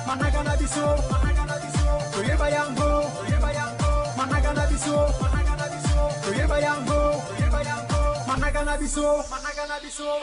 Managana biso, toyeba yango, managana biso, toyeba yango, managana biso, managana biso.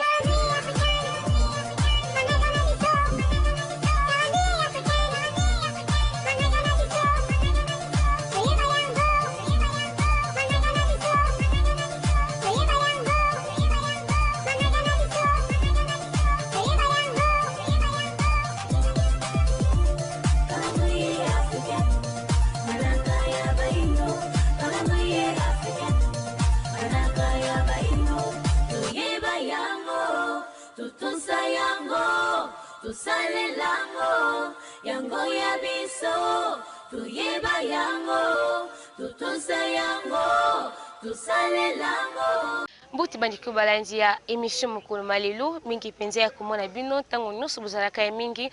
Tusale lango, yango ya biso, tuyeba yango, tutunsa yango, tusale lango. Mbuti bandiki balanzi ya emission mukulu malelo mingi penza ya komona bino tango nyonso bozalaka ya mingi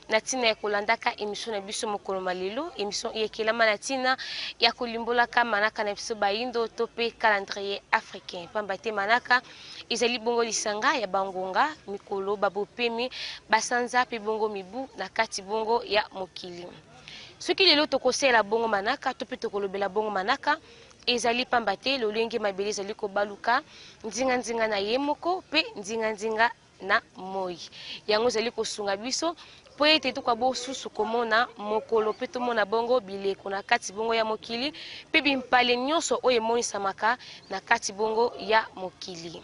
na tina ya kolandaka emission na biso mukulu malelo emission yekelama na tina ya kolimbolaka manaka na biso bayindo to pe calendrier africain pamba te manaka ezali bongo lisanga ya bangonga mikolo babopemi basanza pe bongo mibu na kati bongo ya mokili soki lelo tokosela bongo manaka to pe tokolobela bongo manaka ezali pamba te lolenge mabele ezali kobaluka nzinga na ye moko pe nzinga na moi yango ezali kosunga biso po ete tukwa bosusu komona mokolo pe tomona bongo bileko na kati bongo ya mokili pe bimpale nyonso oyo emonisamaka na kati bongo ya mokili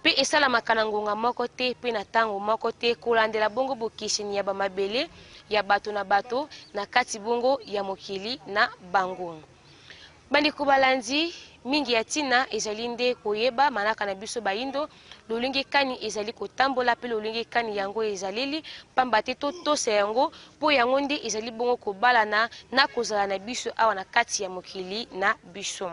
pe esalamaka na ngonga moko te pe na tango moko te kolandela bongo bokeseni ya bamabele ya bato na kati bongo ya mokili na bango. Bandiko balanzi mingi ya tina ezali nde koyeba manaka na biso bayindo lolingi kani ezali kotambola pe lolingi kani yango ezaleli pamba te totosa yango po yango nde ezali bongo kobalana na kozala na biso awa na kati ya mokili na biso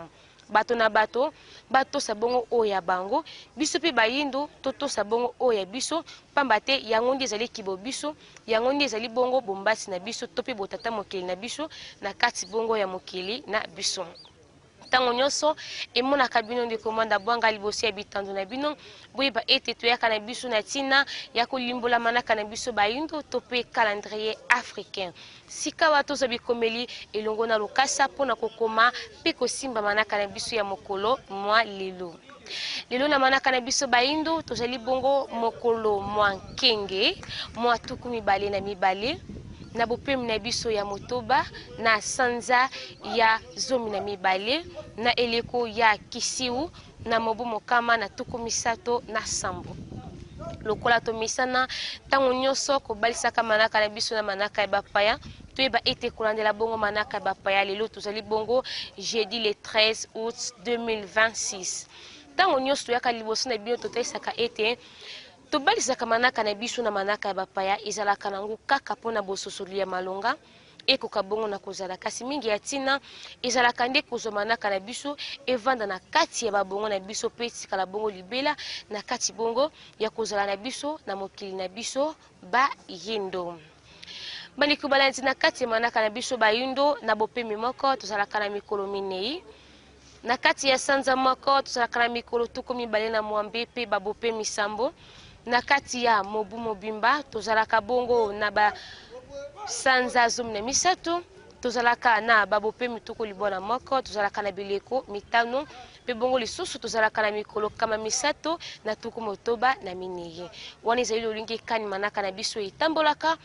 bato na bato batosa bongo oya bango biso pe bayindo totosa bongo oya biso pamba te yango nde ezali kibo biso yango nde ezali bongo bombasi na biso to pe botata mokili na biso na kati bongo ya mokili na biso tango nyonso emonaka bino nde komanda bwanga libosi ya bitando na bino boyeba ete toyaka na biso na tina ya kolimbola manaka na biso bayindo to pe calendrier africain sika bato zo bikomeli elongo na lokasa pona kokoma pe kosimba manaka na biso ya mokolo mwa lelo na manaka na biso bayindo tozali bongo mokolo mwa nkenge mwa tuku mibale na mibale na bopemi na biso ya motoba na sanza ya zomi na mibale na eleko ya kisiu na mobu mokama na tuku misato na sambo lokola to misana tango nyonso kobalisaka manaka na biso na manaka ya bapaya toyeba ete kolandela bongo manaka ya bapaya lelo tozali bongo jeudi le 13 août 2026 tango nyonso toyaka liboso na bino totaisaka ete tobalisaka manaka na biso na manaka ya bapaya ezalaka nango kaka mpona bososoli ya malonga ekoka bongo na kozala kasi mingi ya tina ezalaka nde kozwa manaka na biso evanda na kati ya babongo na biso pe etikala bongo libela na kati bongo ya kozala na biso na mokili na biso bayindo bandeko balanzi na kati ya manaka na biso bayindo na bopemi moko tozalaka na mikolo minei na kati ya sanza moko tozalaka na mikolo tuku mibale na mwambe pe babopemi sambo na kati ya mobu mobimba tozalaka bongo na ba sanza zomi na misato tozalaka na babopemi tuku libona moko tozalaka na bileko mitano pe bongo lisusu tozalaka na mikolo kama misato na tuku motoba na minei wana ezali lolingi kani manaka na biso etambolaka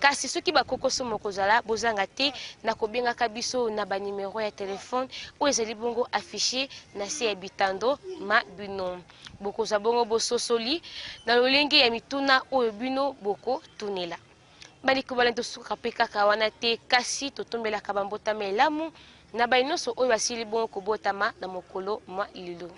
kasi soki bakokoso mokozala bozanga te na kobengaka biso na banimero ya telefone oyo ezali bongo affiché na se ya bitando ma bino bokoza bongo bososoli na lolingi ya mituna oyo bino boko tunela bandeko balanto suka pe kaka wana te kasi totombelaka bambotama elamu na bayi nyonso oyo basili bongo kobotama na mokolo mwa lelo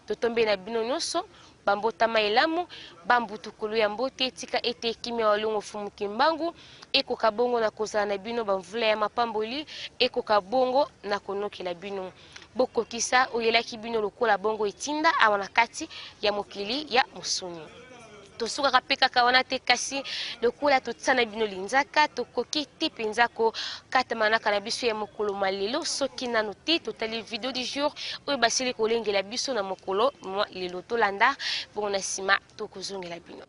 totombe na bino nyonso bambotama elamu bambutukulu ya mbote tika ete kimia walongo fumuki mbangu ekoka bongo na kozala na bino bamvula ya mapamboli ekoka bongo na konokela bino bokokisa oyelaki bino lokola bongo etinda awa na kati ya mokili ya mosuni tosuka kapeka kawana te kasi lokola totsana bino linzaka tokoki te penza ko kata manaka na biso ya mokolo malelo soki nanu te totali video du jour oyo basili kolengela biso na mokolo lelo tolanda bongo na sima tokozongela bino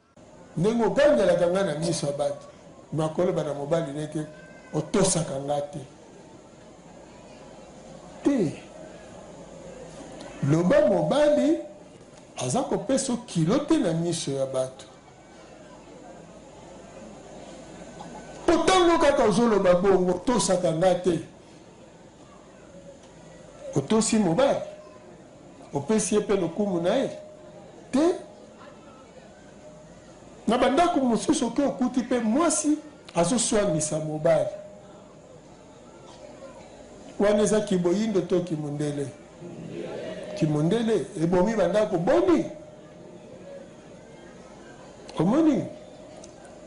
Nengo ganga la ganga na miso abati. Makolo bana mobali neke otosa kangate. Te. Loba mobali azako peso kilote na miso ya bato. Potango kaka ozoloba bongo tosa kangate. Otosi mobali. Opesi epe lokumu na ye. Te. Na bandako mosusu ke okuti pe mwasi azoswanisa mobali. Wana eza kiboyindo to kimundele. Kimundele ebomi bandako boni. Omoni.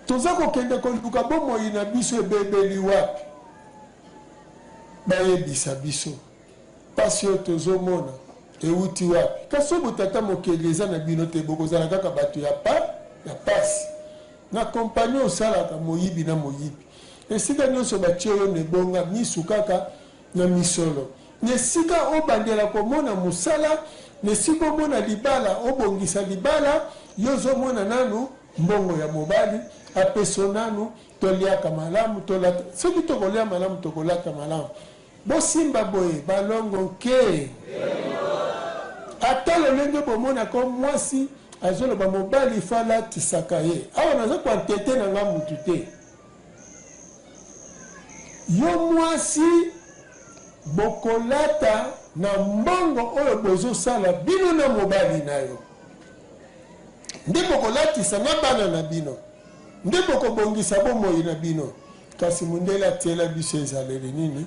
Toza kokende koluka bomoi na biso ebebeli wapi. Bayebisa biso. Pasi oyo tozomona euti wapi. Kasi botata mokeli eza na bino te bokozala kaka bato ya pasi. Na kompani osalaka moyibi na moyibi. Esika nyonso batie oyo nebonga misu kaka na misolo. Nesika obandela komona musala, nesika omona libala obongisa libala, yozo mona nanu mbongo ya mobali, apeso nanu toliaka malamu, tolata. Soki tokolia malamu tokolata malamu. Bosimba boye balongo nke. Ata lolenge bomona ko mwasi azolo ba mobali fala tisaka ye. Awa nazo kwa tete na nga mutu te. Yo mwasi bokolata na mbongo oyo bozo sala bino na mobali na yo. Nde bokolatisa na bana na bino. Nde bokobongisa bomoi na bino. Kasi mundela tiela biso ezaleli nini?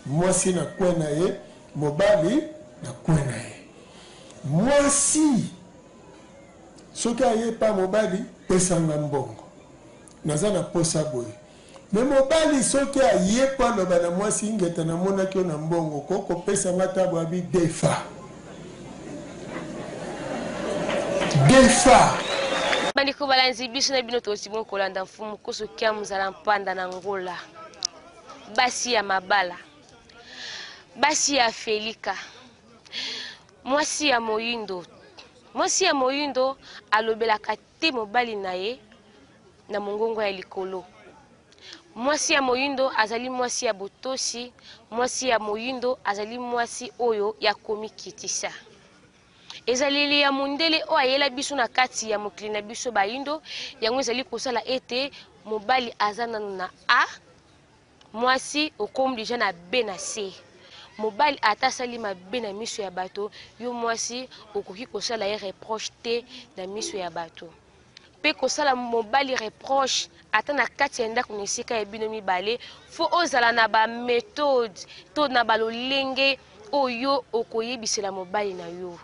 Mwasi na kwena ye, mobali na kwena ye. Mwasi soki aye pa mobali pesanga mbongo. Naza na posa boye. Me mobali soki aye pa loba na mwasi ingeta na mona kyo na mbongo koko pesanga tabo abi defa. Defa. Bandiko balanzi biso na bino tosibon kolanda mfumu kusu kia mzala mpanda na ngola. Basi ya mabala. Basi ya Felika. Mwasi ya moyindo. Mwasi ya moyindo alobela kate mobali na ye na mongongo ya likolo. Mwasi ya moyindo azali mwasi ya botosi. Mwasi ya moyindo azali mwasi oyo ya komikitisa. Ezaleli ya mundele o ayela biso na kati ya mokili na biso bayindo. Yango ezali kosala ete mobali azana na A. Mwasi okom deja na B na C. Mobali atasali mabe na miso ya bato, yo mwasi okoki kosala ye reproche te na miso ya bato. Pe kosala mobali reproche ata na kati ya ndako nesika ya bino mibale, fo ozala na ba méthode to na balolenge oyo okoyebisela mobali na yo.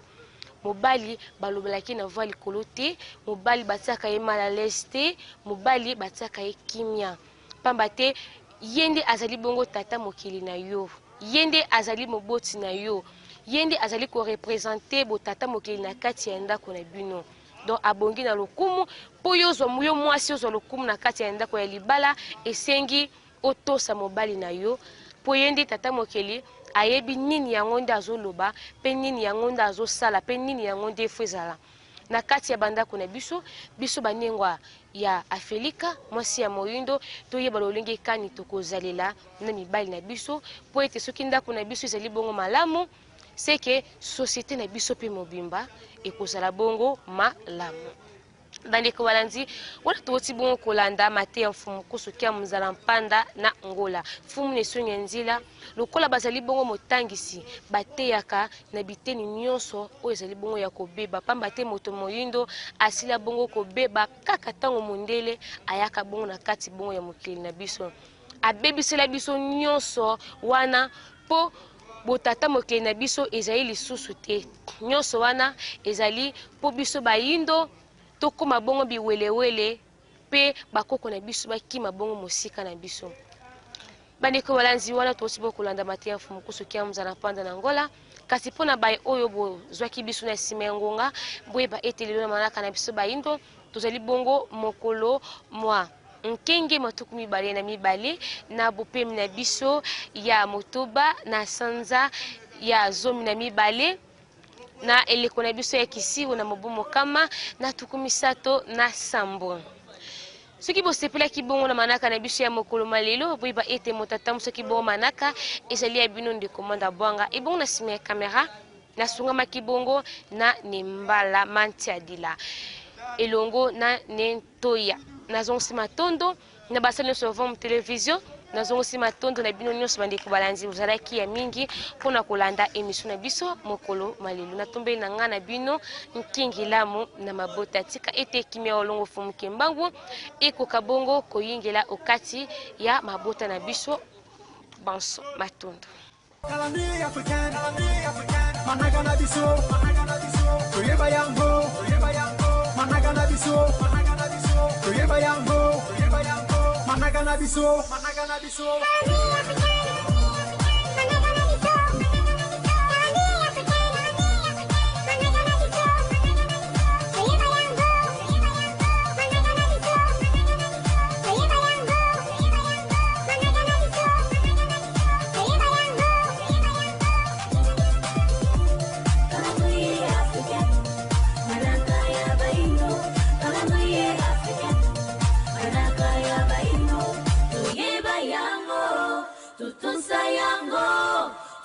Mobali balobelaki na voix likolo te, mobali batiaka ye mal à l'aise te, mobali batiaka ye kimia. Pamba te yende azali bongo tata mokili na yo. Yende azali moboti na yo. Yende azali ko représenter bo tata mokili na kati ya ndako na bino. Donc abongi na lokumu po yo zo muyo mwasi zo lokumu na kati ya ndako ya libala esengi otosa mobali na yo. Po yende tata mokili ayebi nini yango nde azoloba, pe nini yango nde azosala, pe nini yango nde efezala. Na kati ya bandako na biso banengwa ya Afelika, mwasi ya moyindo, toyeba lolenge kani tokozalela na mibali na biso, po ete soki ndako na biso ezali bongo malamu, seke société na biso pe mobimba ekozala bongo malamu. Bandeko balanzi, wana tuoti bongo kolanda mate ya mfumu kusu kia mzala mpanda na ngola. Mfumu nesonye nzila, lokola bazali bongo motangisi, bateyaka na biteni nyonso o ezali bongo ya kobeba. Pamba te moto moyindo asila bongo kobeba kaka tango mondele ayaka bongo na kati bongo ya mokili na biso. Abebisela biso nyonso wana po botata mokili na biso ezali lisusu te. Nyonso wana ezali po biso bayindo toko mabongo biwelewele pe bakoko na biso bakima bongo mosika na biso. Bandeko balanzi wana tosibo kolanda matia mfumu kusu kia mzala mpanda na ngola. Kasi pona bae oyo bo zwaki biso na sima ya ngonga boyeba ete lelo na manaka na biso bayindo tozali bongo mokolo mwa nkenge matuku mibale na mibale na bopemi na biso ya motoba na sanza ya zomi na mibale na eleko na biso ya kisibu na mobumo kama na tukumisato na sambo. Soki bosepelaki bongo na manaka na biso ya mokolo malelo boyeba ete motatamu soki bongo manaka ezali ya bino ndeko Mwanda Bwanga ebongo na nsima ya kamera nasungamaki bongo na Nembala Mantiadila elongo na Nentoya nazongosima tondo na basali nyonso vom television nazongosima tondo na bino nyonso bandeko balanzi bozalaki ya mingi mpona kolanda emission na biso mokolo malelo natombeli na nga na bino nkingilamu na mabota tika ete kimia olongo fumuke mbangu ekoka bongo koyingela okati ya mabota na biso banso matondo. Calendrier africaine, managana biso, toyeba yango, managana biso, toyeba yango, managana biso,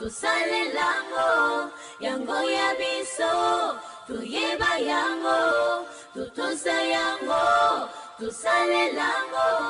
tusale lango yango ya biso tuyeba yango tutusa yango tusale lango.